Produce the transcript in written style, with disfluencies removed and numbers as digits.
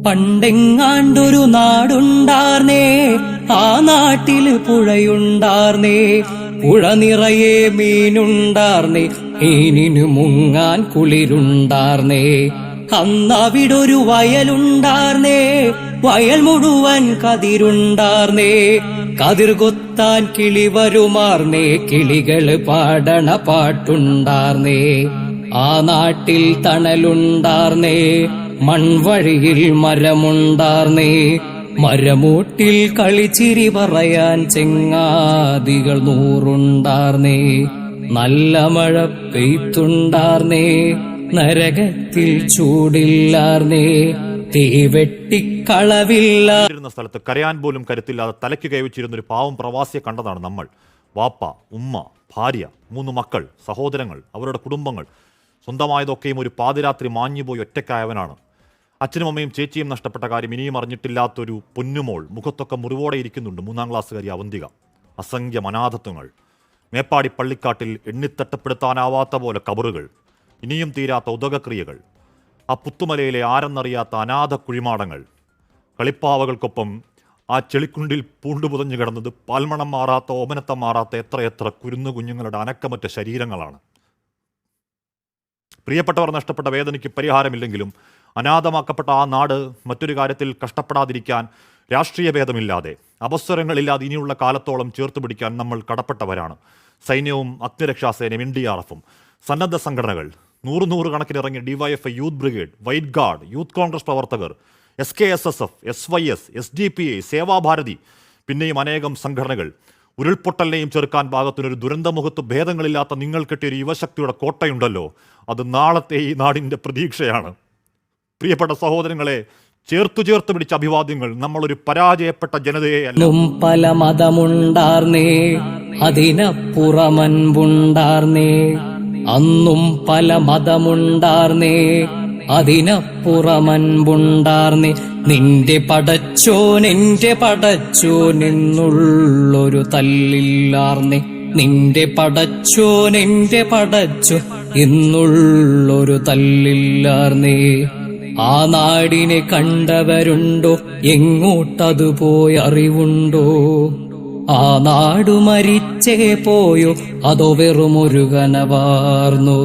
പണ്ടെങ്ങാണ്ടൊരു നാടുണ്ടാർന്നേ, ആ നാട്ടില് പുഴയുണ്ടാർന്നേ, പുഴ നിറയെ മീനുണ്ടാർന്നേ, മീനിനു മുങ്ങാൻ കുളിരുണ്ടാർന്നേ. അന്നവിടൊരു വയലുണ്ടാർന്നേ, വയൽ മുഴുവൻ കതിരുണ്ടാർന്നേ, കതിർ കൊത്താൻ കിളി വരുമാർന്നേ, കിളികള് പാടണ പാട്ടുണ്ടാർന്നേ. ആ നാട്ടിൽ തണലുണ്ടാർന്നേ, മൺവഴിയിൽ മരമുണ്ടാർന്നേ, മരമൂട്ടിൽ കളിച്ചിരി പറയാൻ ചെങ്ങാതികൾ 100 നല്ല മഴ പെയ്ത്തുണ്ടാർന്നേ, നരകത്തിൽ ചൂടില്ലാർന്നേ, തീവെട്ടിക്കളവില്ല. സ്ഥലത്ത് കരയാൻ പോലും കരുത്തില്ലാതെ തലയ്ക്ക് കൈവച്ചിരുന്ന ഒരു പാവം പ്രവാസിയെ കണ്ടതാണ് നമ്മൾ. വാപ്പ, ഉമ്മ, ഭാര്യ, 3 മക്കൾ, സഹോദരങ്ങൾ, അവരുടെ കുടുംബങ്ങൾ, സ്വന്തമായതൊക്കെയും ഒരു പാതിരാത്രി മാഞ്ഞുപോയി ഒറ്റയ്ക്കായവനാണ്. അച്ഛനും അമ്മയും ചേച്ചിയും നഷ്ടപ്പെട്ട കാര്യം ഇനിയും അറിഞ്ഞിട്ടില്ലാത്തൊരു പൊന്നുമോൾ മുഖത്തൊക്കെ മുറിവോടെ ഇരിക്കുന്നുണ്ട്. 3-ാം ക്ലാസ്സുകാരി അവന്തിക. അസംഖ്യം അനാഥത്വങ്ങൾ, മേപ്പാടി പള്ളിക്കാട്ടിൽ എണ്ണിത്തട്ടപ്പെടുത്താനാവാത്ത പോലെ കബറുകൾ, ഇനിയും തീരാത്ത ഉദകക്രിയകൾ, ആ പുത്തുമലയിലെ ആരെന്നറിയാത്ത അനാഥ കുഴിമാടങ്ങൾ, കളിപ്പാവകൾക്കൊപ്പം ആ ചെളിക്കുണ്ടിൽ പൂണ്ടുപുതഞ്ഞു കിടന്നത് പാൽമണം മാറാത്ത ഓമനത്തം മാറാത്ത എത്രയെത്ര കുരുന്നു കുഞ്ഞുങ്ങളുടെ അനക്കമറ്റ ശരീരങ്ങളാണ്. പ്രിയപ്പെട്ടവർ നഷ്ടപ്പെട്ട വേദനയ്ക്ക് പരിഹാരമില്ലെങ്കിലും അനാഥമാക്കപ്പെട്ട ആ നാട് മറ്റൊരു കാര്യത്തിൽ കഷ്ടപ്പെടാതിരിക്കാൻ രാഷ്ട്രീയ ഭേദമില്ലാതെ, അപസ്വരങ്ങളില്ലാതെ ഇനിയുള്ള കാലത്തോളം ചേർത്ത് പിടിക്കാൻ നമ്മൾ കടപ്പെട്ടവരാണ്. സൈന്യവും അഗ്നിരക്ഷാസേനയും NDRF-ഉം സന്നദ്ധ സംഘടനകൾ, 100 കണക്കിനിറങ്ങിയ DYFI, youth brigade, white guard, youth Congress പ്രവർത്തകർ, SKSSF, SYS, SDPI, സേവാഭാരതി, പിന്നെയും അനേകം സംഘടനകൾ. ഉരുൾപൊട്ടലിനെയും ചെറുക്കാൻ പാകത്തിനൊരു ദുരന്തമുഖത്ത് ഭേദങ്ങളില്ലാത്ത നിങ്ങൾ കെട്ടിയൊരു യുവശക്തിയുടെ കോട്ടയുണ്ടല്ലോ, അത് നാളത്തെ ഈ നാടിൻ്റെ പ്രതീക്ഷയാണ്. പ്രിയപ്പെട്ട സഹോദരങ്ങളെ, ചേർത്ത് പിടിച്ച അഭിവാദ്യങ്ങൾ. നമ്മളൊരു പരാജയപ്പെട്ട ജനതയെയല്ല. പല മതമുണ്ടാർന്നേ, അതിനപ്പുറമൻപുണ്ടാർന്നേ, അന്നും പല മതമുണ്ടാർന്നേ, അതിനപ്പുറമൻപുണ്ടാർന്നേ. നിന്റെ പടച്ചോൻ എന്റെ പടച്ചോൻ എന്നുള്ളൊരു തല്ലില്ലാർന്നേ, നിന്റെ പടച്ചോൻ എന്റെ പടച്ചോൻ എന്നുള്ളൊരു തല്ലില്ലാർന്നേ. ആ നാടിനെ കണ്ടവരുണ്ടോ? എങ്ങോട്ടതു പോയി അറിവുണ്ടോ? ആ നാടു മരിച്ചേ പോയോ അതോ വെറുമൊരു കനവാർന്നോ?